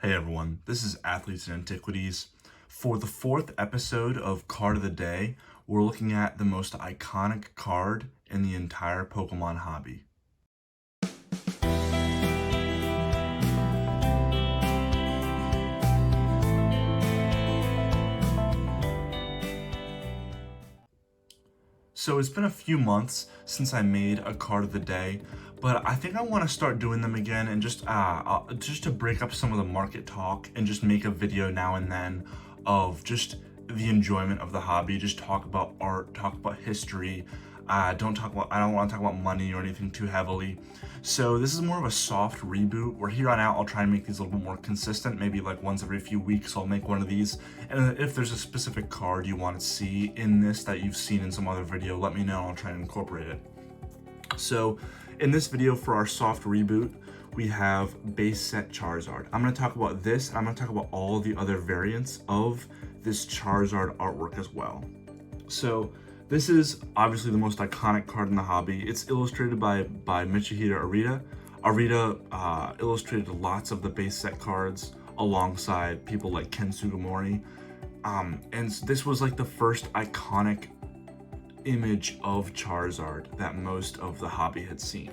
Hey everyone, this is Athletes and Antiquities. For the fourth episode of Card of the Day, we're looking at the most iconic card in the entire Pokemon hobby. So it's been a few months since I made a Card of the Day, but I think I want to start doing them again and just to break up some of the market talk and just make a video now and then of just the enjoyment of the hobby. Just talk about art, talk about history. I don't want to talk about money or anything too heavily. So this is more of a soft reboot, where here on out I'll try and make these a little bit more consistent. Maybe like once every few weeks I'll make one of these. And if there's a specific card you want to see in this that you've seen in some other video, let me know and I'll try and incorporate it. So in this video for our soft reboot, we have base set Charizard. I'm going to talk about this, and I'm going to talk about all the other variants of this Charizard artwork as well. So this is obviously the most iconic card in the hobby. It's illustrated by Michihiro Arita. Arita illustrated lots of the base set cards alongside people like Ken Sugimori. And this was like the first iconic image of Charizard that most of the hobby had seen.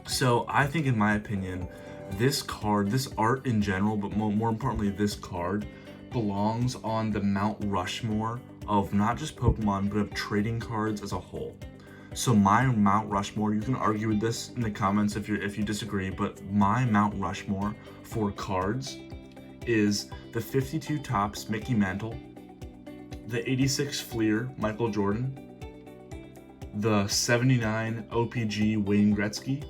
So I think, in my opinion, this card, this art in general, but more importantly this card, belongs on the Mount Rushmore of not just Pokemon, but of trading cards as a whole. So my Mount Rushmore, you can argue with this in the comments if you disagree, but my Mount Rushmore for cards is the 52 Topps Mickey Mantle, the 86 Fleer Michael Jordan, the 79 OPG Wayne Gretzky,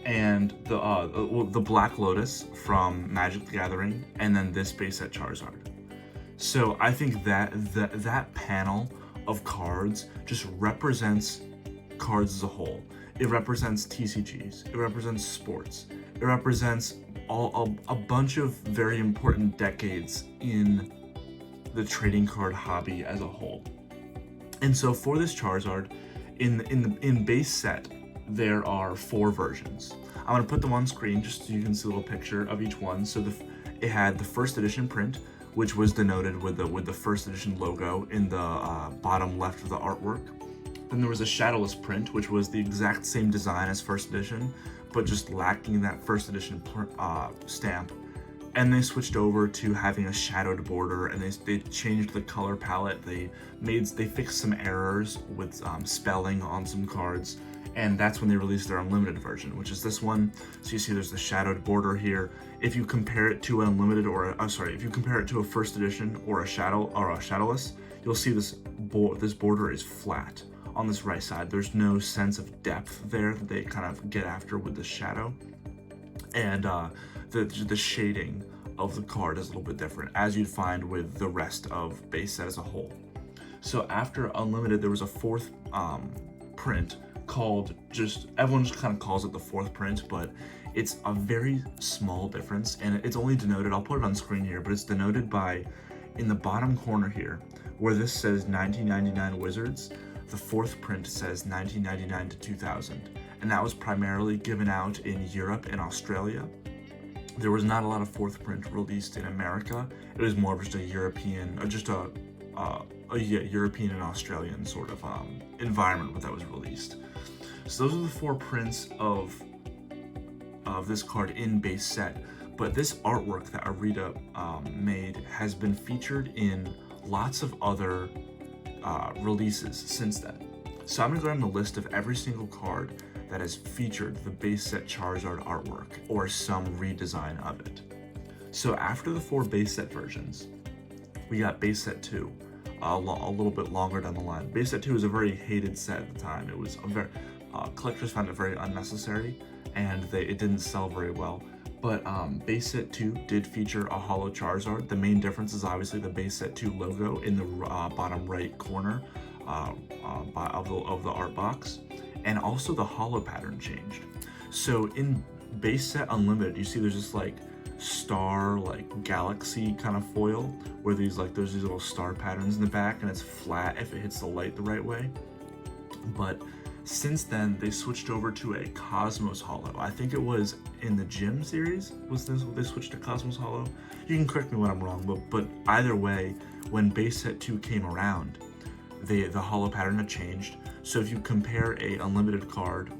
and the Black Lotus from Magic the Gathering, and then this base set Charizard. So I think that panel of cards just represents cards as a whole. It represents TCGs, it represents sports, it represents a bunch of very important decades in the trading card hobby as a whole. And so for this Charizard, in base set, there are 4 versions. I'm going to put them on screen just so you can see a little picture of each one. So it had the first edition print, which was denoted with the first edition logo in the bottom left of the artwork. Then there was a shadowless print, which was the exact same design as first edition, but just lacking that first edition stamp. And they switched over to having a shadowed border, and they changed the color palette. They fixed some errors with spelling on some cards, and that's when they released their unlimited version, which is this one. So you see there's the shadowed border here. If you compare it to an unlimited, if you compare it to a first edition or a shadowless, you'll see this border is flat on this right side. There's no sense of depth there that they kind of get after with the shadow, and the shading of the card is a little bit different, as you'd find with the rest of base set as a whole. So after Unlimited, there was a 4th print called, everyone just kind of calls it the 4th print, but it's a very small difference, and it's only denoted, I'll put it on screen here, but it's denoted by, in the bottom corner here, where this says 1999 Wizards, the 4th print says 1999 to 2000, and that was primarily given out in Europe and Australia. There was not a lot of 4th print released in America. It was more of just a European, European and Australian sort of environment that was released. So those are the 4 prints of this card in base set. But this artwork that Arita made has been featured in lots of other releases since then. So I'm gonna go down the list of every single card that has featured the base set Charizard artwork or some redesign of it. So after the 4 base set versions, we got base set 2, a little bit longer down the line. Base set 2 was a very hated set at the time. It was collectors found it very unnecessary, and it didn't sell very well. But base set 2 did feature a holo Charizard. The main difference is obviously the base set 2 logo in the bottom right corner of the art box, and also the holo pattern changed. So in base set Unlimited, you see there's this like star, like galaxy kind of foil, where there's these little star patterns in the back, and it's flat if it hits the light the right way. But Since then, they switched over to a Cosmos Holo. I think it was in the Gym series, was this they switched to Cosmos Holo? You can correct me when I'm wrong, but either way, when base set 2 came around, the holo pattern had changed. So if you compare a unlimited card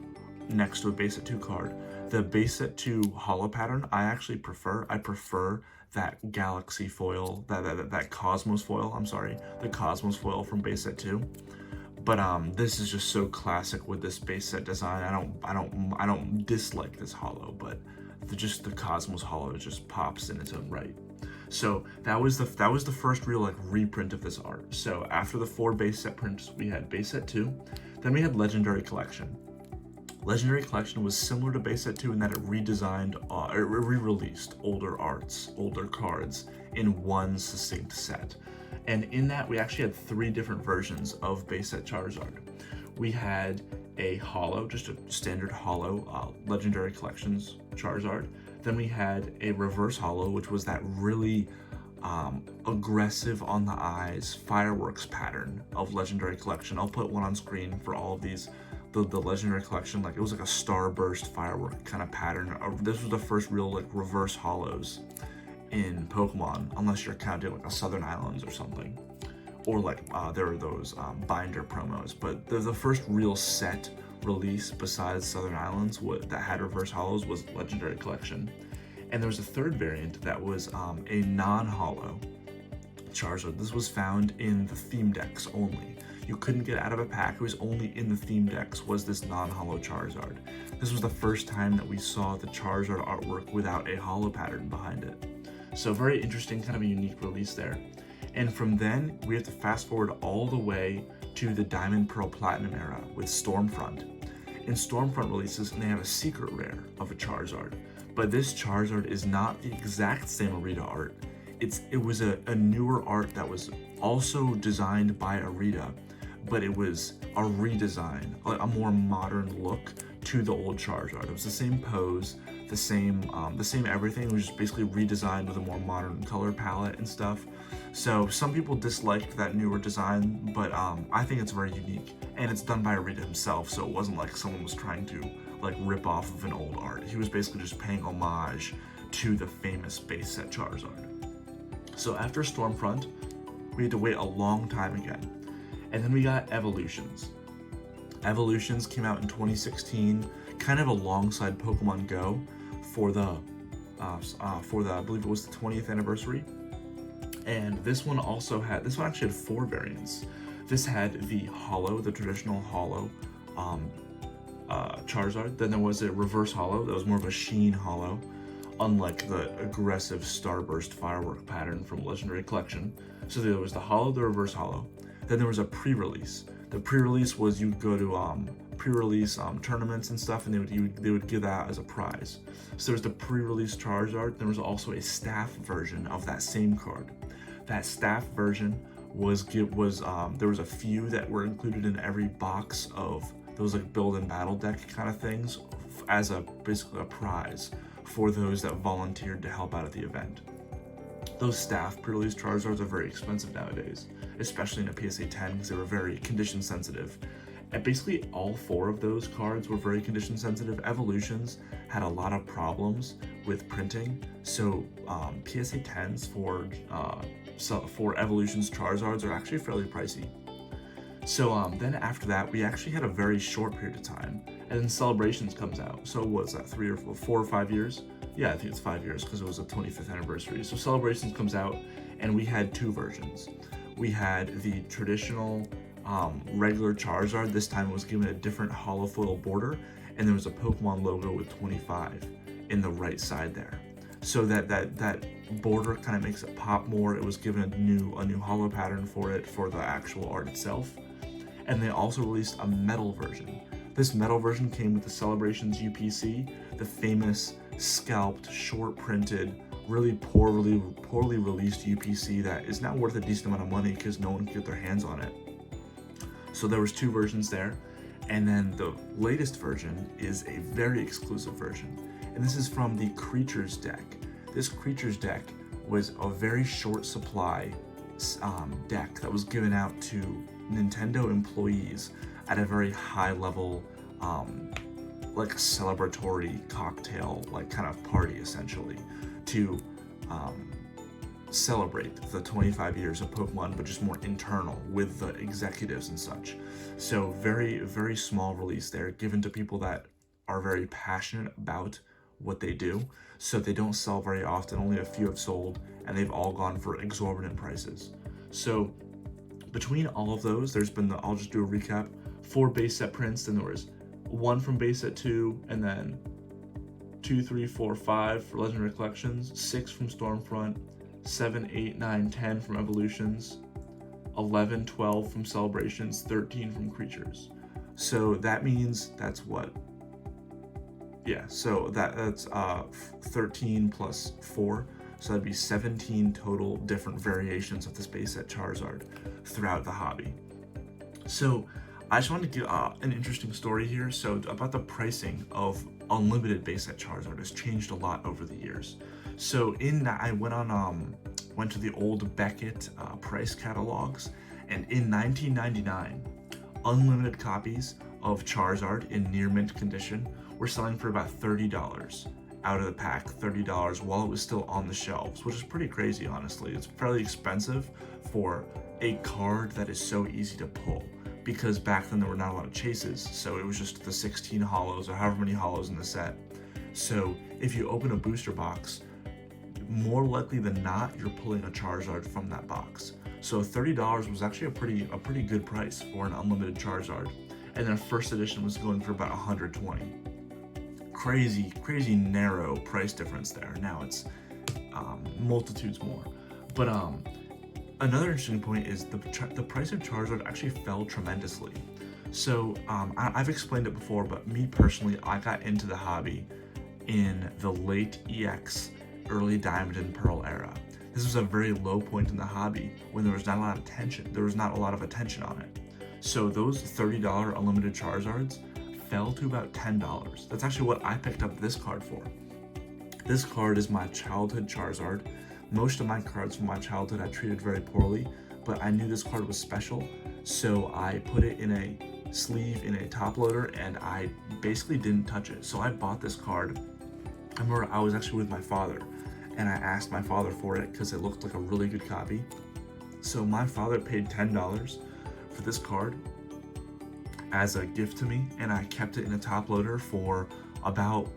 next to a base set 2 card, the base set 2 holo pattern I actually prefer. I prefer that Galaxy foil, that Cosmos foil, I'm sorry, the Cosmos foil from base set 2. But this is just so classic with this base set design. I don't dislike this holo, but just the Cosmos holo just pops in its own right. So that was the first real like reprint of this art. So after the 4 base set prints, we had base set 2, then we had Legendary Collection. Legendary Collection was similar to base set 2 in that it redesigned, it re-released older arts, older cards in one succinct set. And in that, we actually had 3 different versions of base set Charizard. We had a holo, just a standard holo, Legendary Collections Charizard. Then we had a reverse holo, which was that really aggressive on the eyes fireworks pattern of Legendary Collection. I'll put one on screen for all of these. The Legendary Collection, like it was like a starburst firework kind of pattern. This was the first real like reverse holos in Pokemon, unless you're counting like a Southern Islands or something, or like there are those binder promos. But the first real set release besides Southern Islands that had reverse holos was Legendary Collection. And there was a third variant that was a non-holo Charizard. This was found in the theme decks only. You couldn't get it out of a pack. It was only in the theme decks was this non-holo Charizard. This was the first time that we saw the Charizard artwork without a holo pattern behind it. So very interesting, kind of a unique release there. And from then, we have to fast forward all the way to the Diamond, Pearl, Platinum era with Stormfront. In Stormfront releases, and they have a secret rare of a Charizard. But this Charizard is not the exact same Arita art. It was a newer art that was also designed by Arita, but it was a redesign, a more modern look to the old Charizard. It was the same pose, the same everything. It was just basically redesigned with a more modern color palette and stuff. So some people disliked that newer design, but I think it's very unique, and it's done by Arita himself. So it wasn't like someone was trying to like rip off of an old art. He was basically just paying homage to the famous base set Charizard. So after Stormfront, we had to wait a long time again. And then we got Evolutions. Evolutions came out in 2016, kind of alongside Pokemon Go for the I believe it was the 20th anniversary. And this one actually had 4 variants. This had the holo, the traditional holo Charizard. Then there was a reverse holo that was more of a sheen holo, unlike the aggressive starburst firework pattern from Legendary Collection. So there was the holo, the reverse holo. Then there was a pre-release. The pre-release was you'd go to pre-release tournaments and stuff, and they would give that as a prize. So there was the pre-release Charizard. There was also a staff version of that same card. That staff version there was a few that were included in every box of those like build and battle deck kind of things as basically a prize for those that volunteered to help out at the event. Those staff pre-release Charizards are very expensive nowadays, especially in a PSA 10 because they were very condition sensitive. And basically all 4 of those cards were very condition sensitive. Evolutions had a lot of problems with printing, so PSA 10s for Evolutions Charizards are actually fairly pricey. So then after that, we actually had a very short period of time, and then Celebrations comes out. So what's that, 4 or 5 years? Yeah, I think it's 5 years because it was the 25th anniversary. So Celebrations comes out, and we had 2 versions. We had the traditional regular Charizard. This time it was given a different holofoil border, and there was a Pokemon logo with 25 in the right side there. So that border kind of makes it pop more. It was given a new holo pattern for it for the actual art itself. And they also released a metal version. This metal version came with the Celebrations UPC, the famous scalped, short printed, really poorly released UPC that is now worth a decent amount of money because no one could get their hands on it. So there was 2 versions there, and then the latest version is a very exclusive version, and this is from the Creatures deck. This Creatures deck was a very short supply deck that was given out to Nintendo employees at a very high level, like celebratory cocktail, like kind of party essentially, to celebrate the 25 years of Pokemon, but just more internal with the executives and such. So very, very small release there, given to people that are very passionate about what they do. So they don't sell very often, only a few have sold, and they've all gone for exorbitant prices. So between all of those, there's been I'll just do a recap, 4 base set prints, then there was 1 from base set 2, and then 2, 3, 4, 5 for Legendary Collections, 6 from Stormfront, 7, 8, 9, 10 from Evolutions, 11, 12 from Celebrations, 13 from Creatures. So that means that's what? Yeah, so that's 13 plus 4, so that'd be 17 total different variations of this base set Charizard throughout the hobby. So I just wanted to give an interesting story here. So about the pricing of unlimited base set Charizard has changed a lot over the years. So I went to the old Beckett price catalogs, and in 1999, unlimited copies of Charizard in near mint condition were selling for about $30 out of the pack, $30 while it was still on the shelves, which is pretty crazy, honestly. It's fairly expensive for a card that is so easy to pull, because back then there were not a lot of chases, so it was just the 16 hollows or however many hollows in the set. So if you open a booster box, more likely than not, you're pulling a Charizard from that box. So $30 was actually a pretty good price for an unlimited Charizard. And then first edition was going for about $120. Crazy narrow price difference there. Now it's multitudes more. But another interesting point is the price of Charizard actually fell tremendously. So I've explained it before, but me personally, I got into the hobby in the late EX, early Diamond and Pearl era. This was a very low point in the hobby when there was not a lot of attention. There was not a lot of attention on it. So those $30 unlimited Charizards fell to about $10. That's actually what I picked up this card for. This card is my childhood Charizard. Most of my cards from my childhood I treated very poorly, but I knew this card was special, so I put it in a sleeve in a top loader and I basically didn't touch it. So I bought this card. I remember I was actually with my father and I asked my father for it because it looked like a really good copy. So my father paid $10 for this card as a gift to me, and I kept it in a top loader for about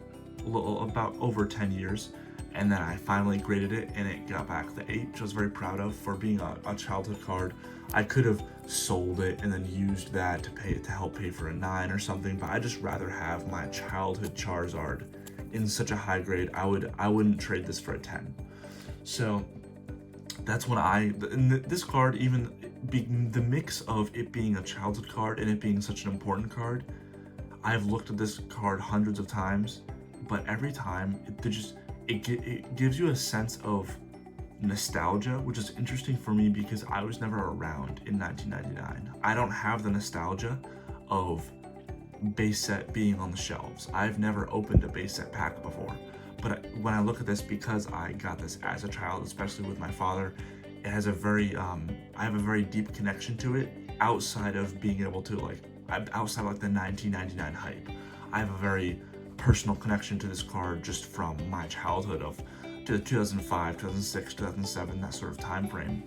over 10 years, and then I finally graded it and it got back the 8, which I was very proud of for being a childhood card. I could have sold it and then used that to help pay for a 9 or something, but I'd just rather have my childhood Charizard in such a high grade. I wouldn't trade this for a 10. So that's when this card, even being the mix of it being a childhood card and it being such an important card, I've looked at this card hundreds of times, but every time it gives you a sense of nostalgia, which is interesting for me because I was never around in 1999. I don't have the nostalgia of base set being on the shelves. I've never opened a base set pack before, but when I look at this, because I got this as a child, especially with my father, it has a very I have a very deep connection to it outside of being able to outside like the 1999 hype. I have a very personal connection to this card just from my childhood of 2005, 2006, 2007, that sort of time frame.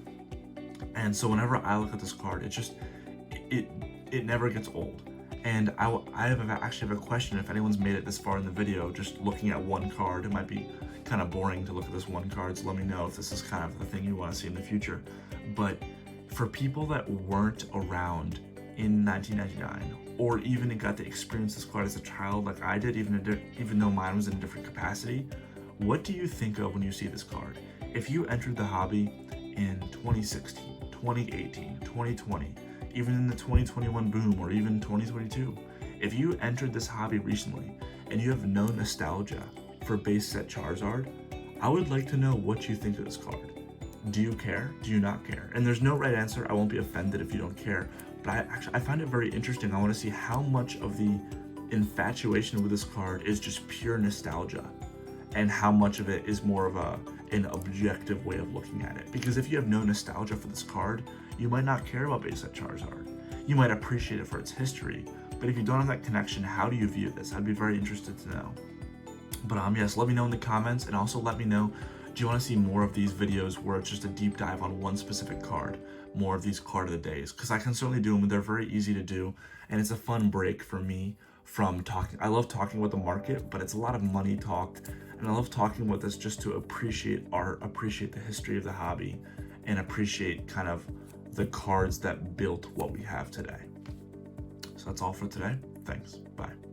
And so whenever I look at this card, it never gets old. And I actually have a question. If anyone's made it this far in the video, just looking at one card, it might be kind of boring to look at this one card, so let me know if this is kind of the thing you want to see in the future. But for people that weren't around in 1999, or even got to experience this card as a child like I did, even though mine was in a different capacity, what do you think of when you see this card? If you entered the hobby in 2016, 2018, 2020, even in the 2021 boom, or even 2022, if you entered this hobby recently and you have no nostalgia for base set Charizard, I would like to know what you think of this card. Do you care? Do you not care? And there's no right answer. I won't be offended if you don't care, but I find it very interesting. I want to see how much of the infatuation with this card is just pure nostalgia and how much of it is more of an objective way of looking at it. Because if you have no nostalgia for this card, you might not care about base set Charizard. you might appreciate it for its history. But if you don't have that connection, how do you view this? I'd be very interested to know. But yes, let me know in the comments, and also let me know, do you want to see more of these videos where it's just a deep dive on one specific card? More of these card of the days, because I can certainly do them. They're very easy to do, and it's a fun break for me from talking. I love talking about the market, but it's a lot of money talk, and I love talking about this just to appreciate art, appreciate the history of the hobby, and appreciate kind of the cards that built what we have today. So that's all for today. Thanks. Bye.